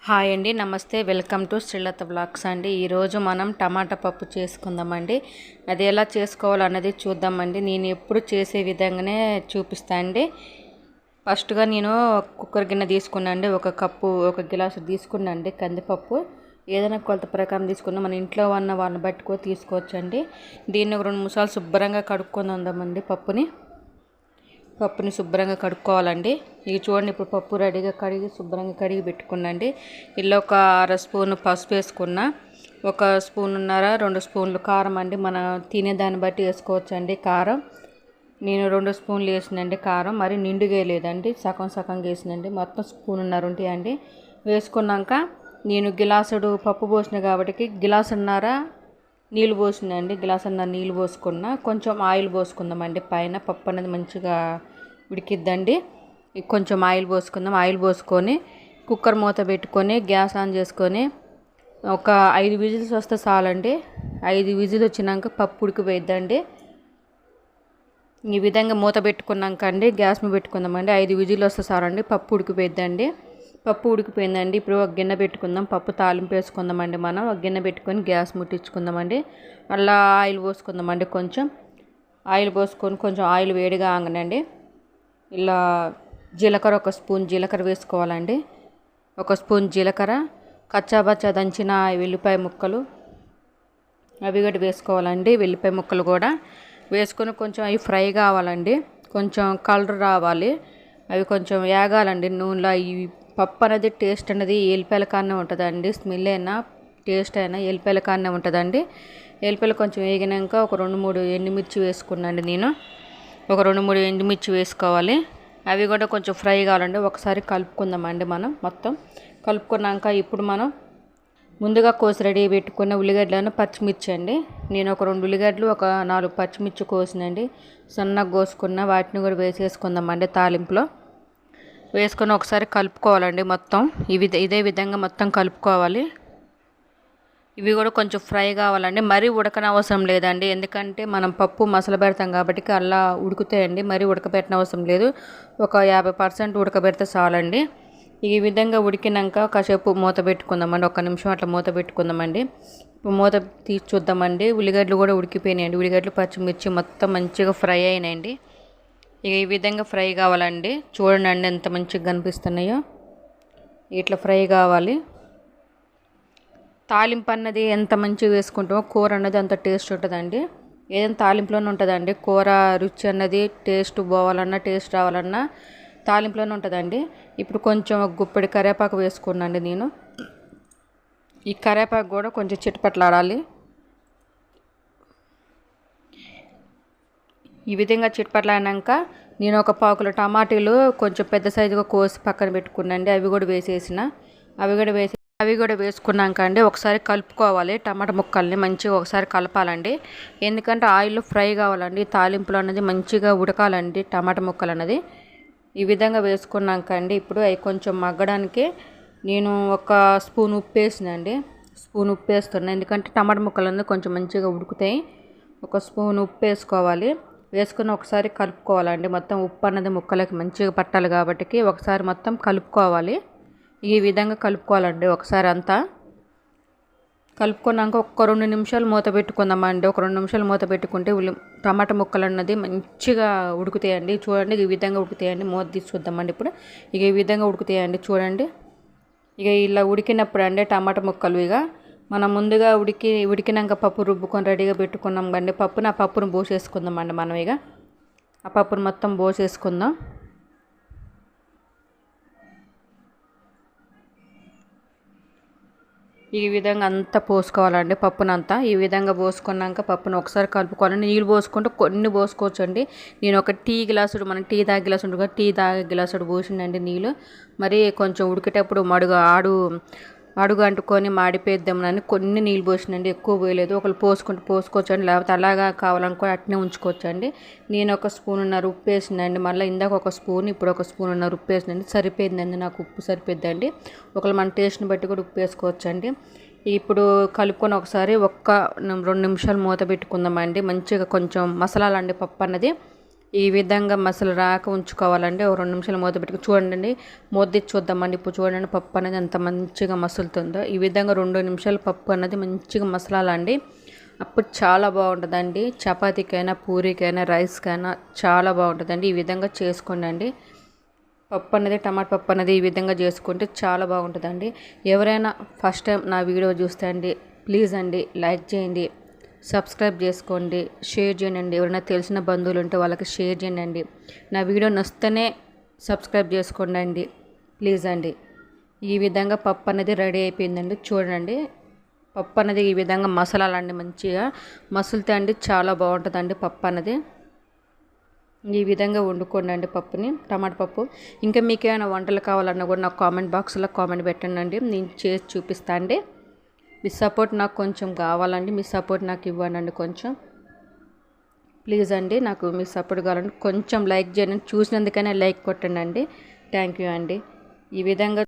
Hi అండి, నమస్తే. Welcome to Srilatha blogs అండి. ఈరోజు మనం టమాటా పప్పు చేసుకుందామండి. అది ఎలా చేసుకోవాలన్నది చూద్దామండి. నేను ఎప్పుడు చేసే విధంగానే చూపిస్తాను అండి. ఫస్ట్గా నేను కుక్కర్ గిన్నె తీసుకున్నాండి. ఒక గిలాసు తీసుకున్నాండి కందిపప్పు. ఏదైనా కొలత ప్రకారం తీసుకున్నా మన ఇంట్లో ఉన్న వాళ్ళని బట్టి కూడా తీసుకోవచ్చండి. దీన్ని ఒక 2-3 సార్లు శుభ్రంగా కడుక్కొని ఉందామండి. పప్పుని శుభ్రంగా కడుక్కోవాలండి. ఇవి చూడండి, ఇప్పుడు పప్పు రెడీగా శుభ్రంగా కడిగి పెట్టుకున్నాండి. ఇలా ఒక 1/2 స్పూన్ పసుపు వేసుకున్న, 1 స్పూన్నర 2 స్పూన్లు కారం అండి. మన తినేదాన్ని బట్టి వేసుకోవచ్చండి కారం. నేను 2 స్పూన్లు వేసినండి కారం. మరి నిండుగా వేయలేదండి, సగంగా వేసినండి. మొత్తం స్పూన్నర ఉంటాయండి. వేసుకున్నాక నేను గిలాసుడు పప్పు పోసిన కాబట్టి గిలాసున్నర నీళ్ళు పోసిందండి. గిలాసున్నర నీళ్ళు పోసుకున్న, కొంచెం ఆయిల్ పోసుకుందామండి. పైన పప్పు అనేది మంచిగా ఉడికిద్దండి. కొంచెం ఆయిల్ పోసుకుందాం. ఆయిల్ పోసుకొని కుక్కర్ మూత పెట్టుకొని గ్యాస్ ఆన్ చేసుకొని ఒక 5 విజిల్స్ వస్తే చాలండి. 5 విజిల్ వచ్చినాక పప్పు ఉడికిపోయిద్దండి. ఈ విధంగా మూత పెట్టుకున్నాక అండి గ్యాస్ మీద పెట్టుకుందామండి. 5 విజిల్ వస్తే చాలండి, పప్పు ఉడికిపోయిద్దండి. పప్పు ఉడికిపోయిందండి. ఇప్పుడు ఒక గిన్నె పెట్టుకుందాం. పప్పు తాలింపు వేసుకుందామండి. మనం ఒక గిన్నె పెట్టుకొని గ్యాస్ ముట్టించుకుందామండి. అలా ఆయిల్ పోసుకుందామండి. కొంచెం ఆయిల్ పోసుకొని కొంచెం ఆయిల్ వేడిగా ఆగనండి. ఇలా జీలకర్ర 1 స్పూన్ జీలకర్ర వేసుకోవాలండి. 1 స్పూన్ జీలకర్ర, కచ్చాబచ్చా దంచిన వెల్లిపాయ ముక్కలు అవి కూడా వేసుకోవాలండి. వెల్లిపాయ ముక్కలు కూడా వేసుకొని కొంచెం అవి ఫ్రై కావాలండి. కొంచెం కలర్ రావాలి. అవి కొంచెం వేగాలండి నూనెలో. ఈ పప్పు అనేది టేస్ట్ అనేది ఎల్లిపాయల కాడనే ఉంటుందండి. స్మెల్ అయినా టేస్ట్ అయినా ఎల్లిపాయల కాడనే ఉంటుందండి. ఎల్లిపాయలు కొంచెం వేగినాక ఒక 2-3 ఎండుమిర్చి వేసుకున్నాండి. నేను ఒక 2-3 ఎండుమిర్చి వేసుకోవాలి. అవి కూడా కొంచెం ఫ్రై కావాలండి. ఒకసారి కలుపుకుందామండి. మనం మొత్తం కలుపుకున్నాక ఇప్పుడు మనం ముందుగా కోసి రెడీ పెట్టుకున్న ఉల్లిగడ్డలను, పచ్చిమిర్చి అండి. నేను ఒక 2 ఉల్లిగడ్డలు, ఒక 4 పచ్చిమిర్చి కోసినండి. సన్నగా కోసుకున్న వాటిని కూడా వేసేసుకుందామండి. తాలింపులో వేసుకొని ఒకసారి కలుపుకోవాలండి. మొత్తం ఇదే విధంగా మొత్తం కలుపుకోవాలి. ఇవి కూడా కొంచెం ఫ్రై కావాలండి. మరీ ఉడకనవసరం లేదండి, ఎందుకంటే మనం పప్పు మసాలా పెడతాం కాబట్టి అలా ఉడుకుతాయండి. మరీ ఉడకబెట్టిన అవసరం లేదు. ఒక 50% ఉడకబెడితే చాలండి. ఈ విధంగా ఉడికినాక కాసేపు మూత పెట్టుకుందామండి. 1 నిమిషం అట్లా మూత పెట్టుకుందామండి. ఇప్పుడు మూత తీసి చూద్దామండి. ఉల్లిగడ్డలు కూడా ఉడికిపోయినాయండి. ఉల్లిగడ్డలు, పచ్చిమిర్చి మొత్తం మంచిగా ఫ్రై అయినాయండి. ఇక ఈ విధంగా ఫ్రై కావాలండి. చూడండి ఎంత మంచిగా కనిపిస్తున్నాయో. ఇట్లా ఫ్రై కావాలి. తాలింపు అన్నది ఎంత మంచిగా వేసుకుంటామో కూర అన్నది అంత టేస్ట్ ఉంటుందండి. ఏదైనా తాలింపులోనే ఉంటుందండి. కూర రుచి అన్నది టేస్ట్ పోవాలన్నా, టేస్ట్ రావాలన్నా తాలింపులోనే ఉంటుందండి. ఇప్పుడు కొంచెం ఒక గుప్పెడి కరివేపాకు వేసుకున్నాండి నేను. ఈ కరివేపాకు కూడా కొంచెం చిటపట్లాడాలి. ఈ విధంగా చిటపట్లాడినాక నేను ఒక 1 కిలో టమాటీలు కొంచెం పెద్ద సైజుగా కోసి పక్కన పెట్టుకున్నాండి. అవి కూడా వేసుకున్నాక అండి ఒకసారి కలుపుకోవాలి. టమాటా ముక్కల్ని మంచిగా ఒకసారి కలపాలండి. ఎందుకంటే ఆయిల్లో ఫ్రై కావాలండి. తాలింపులు అన్నది మంచిగా ఉడకాలండి టమాటా ముక్కలు అన్నది. ఈ విధంగా వేసుకున్నాక అండి ఇప్పుడు అవి కొంచెం మగ్గడానికి నేను 1 స్పూన్ ఉప్పు వేసినండి. స్పూన్ ఉప్పు వేస్తున్నాను, ఎందుకంటే టమాటా ముక్కలు అనేది కొంచెం మంచిగా ఉడుకుతాయి. 1 స్పూన్ ఉప్పు వేసుకోవాలి. వేసుకుని ఒకసారి కలుపుకోవాలండి. మొత్తం ఉప్పు అన్నది ముక్కలకి మంచిగా పట్టాలి కాబట్టి ఒకసారి మొత్తం కలుపుకోవాలి. ఈ విధంగా కలుపుకోవాలండి. ఒకసారి అంతా కలుపుకున్నాక 2 నిమిషాలు మూత పెట్టుకుందామండి. 2 నిమిషాలు మూత పెట్టుకుంటే టమాటా ముక్కలు అన్నది మంచిగా ఉడుకుతాయండి. చూడండి ఈ విధంగా ఉడుకుతాయండి. మూత తీసి చూద్దామండి. ఇప్పుడు ఈ విధంగా ఉడుకుతాయండి. చూడండి ఇలా ఉడికినప్పుడు అండి టమాటా ముక్కలు మనం ముందుగా ఉడికినాక పప్పు రుబ్బుకొని రెడీగా పెట్టుకున్నాం కండి. పప్పును పోసేసుకుందామండి. మనం ఆ పప్పును మొత్తం పోసేసుకుందాం. ఈ విధంగా అంతా పోసుకోవాలండి. పప్పునంతా ఈ విధంగా పోసుకున్నాక పప్పును ఒకసారి కలుపుకోవాలండి. నీళ్ళు పోసుకుంటూ కొన్ని పోసుకోవచ్చండి. నేను ఒక టీ గ్లాసుడు, మన టీ తాగే గ్లాసు ఉంటుంది, టీ తాగే గ్లాసుడు పోసిండండి నీళ్ళు. మరి కొంచెం ఉడికేటప్పుడు అడుగు అంటుకొని మాడిపోయిద్దామని కొన్ని నీళ్ళు పోసినండి. ఎక్కువ పోయలేదు. ఒకళ్ళు పోసుకోవచ్చండి, లేకపోతే అలాగా కావాలనుకో అట్నే ఉంచుకోవచ్చండి. నేను 1 స్పూన్నర ఉప్పు వేసిందండి. మళ్ళీ ఇందాక 1 స్పూన్, ఇప్పుడు 1 స్పూన్నర ఉప్పు వేసిందండి. సరిపోయిందండి, నాకు ఉప్పు సరిపోద్దండి. ఒకళ్ళు మన టేస్ట్ని బట్టి కూడా ఉప్పు వేసుకోవచ్చండి. ఇప్పుడు కలుపుకొని ఒకసారి 2 నిమిషాలు మూత పెట్టుకుందామండి. మంచిగా కొంచెం మసాలాలండి పప్పు అన్నది ఈ విధంగా మసాలా రాక ఉంచుకోవాలండి. ఒక 2 నిమిషాలు మూత పెట్టుకుని చూడండి. మూత తీసి చూద్దామండి. ఇప్పుడు చూడండి పప్పు అనేది ఎంత మంచిగా మసులుతుందో. ఈ విధంగా 2 నిమిషాలు పప్పు అనేది మంచిగా మసలాలండి. అప్పుడు చాలా బాగుంటుందండి. చపాతీకైనా, పూరీకైనా, రైస్కైనా చాలా బాగుంటుందండి. ఈ విధంగా చేసుకోండి. పప్పు అనేది, టమాటా పప్పు అనేది ఈ విధంగా చేసుకుంటే చాలా బాగుంటుందండి. ఎవరైనా ఫస్ట్ టైం నా వీడియో చూస్తే అండి, ప్లీజ్ అండి లైక్ చేయండి, సబ్స్క్రైబ్ చేసుకోండి, షేర్ చేయండి. ఎవరైనా తెలిసిన బంధువులు ఉంటే వాళ్ళకి షేర్ చేయండి. నా వీడియో నచ్చితేనే సబ్స్క్రైబ్ చేసుకోండి అండి, ప్లీజ్ అండి. ఈ విధంగా పప్పు అనేది రెడీ అయిపోయిందండి. చూడండి, పప్పు అనేది ఈ విధంగా మసాలాలండి మంచిగా మసులుతే అండి చాలా బాగుంటుందండి పప్పు అనేది. ఈ విధంగా వండుకోండి పప్పుని, టమాటా పప్పు. ఇంకా మీకు ఏమైనా వంటలు కావాలన్నా కూడా నాకు కామెంట్ బాక్స్లో కామెంట్ పెట్టండి, నేను చేసి చూపిస్తాను అండి. మీ సపోర్ట్ నాకు కొంచెం కావాలండి, మీ సపోర్ట్ నాకు ఇవ్వండి కొంచెం, ప్లీజ్ అండి. నాకు మీ సపోర్ట్ కావాలండి. కొంచెం లైక్ చేయండి, చూసినందుకైనా లైక్ కొట్టండి అండి. థ్యాంక్ యూ అండి. ఈ విధంగా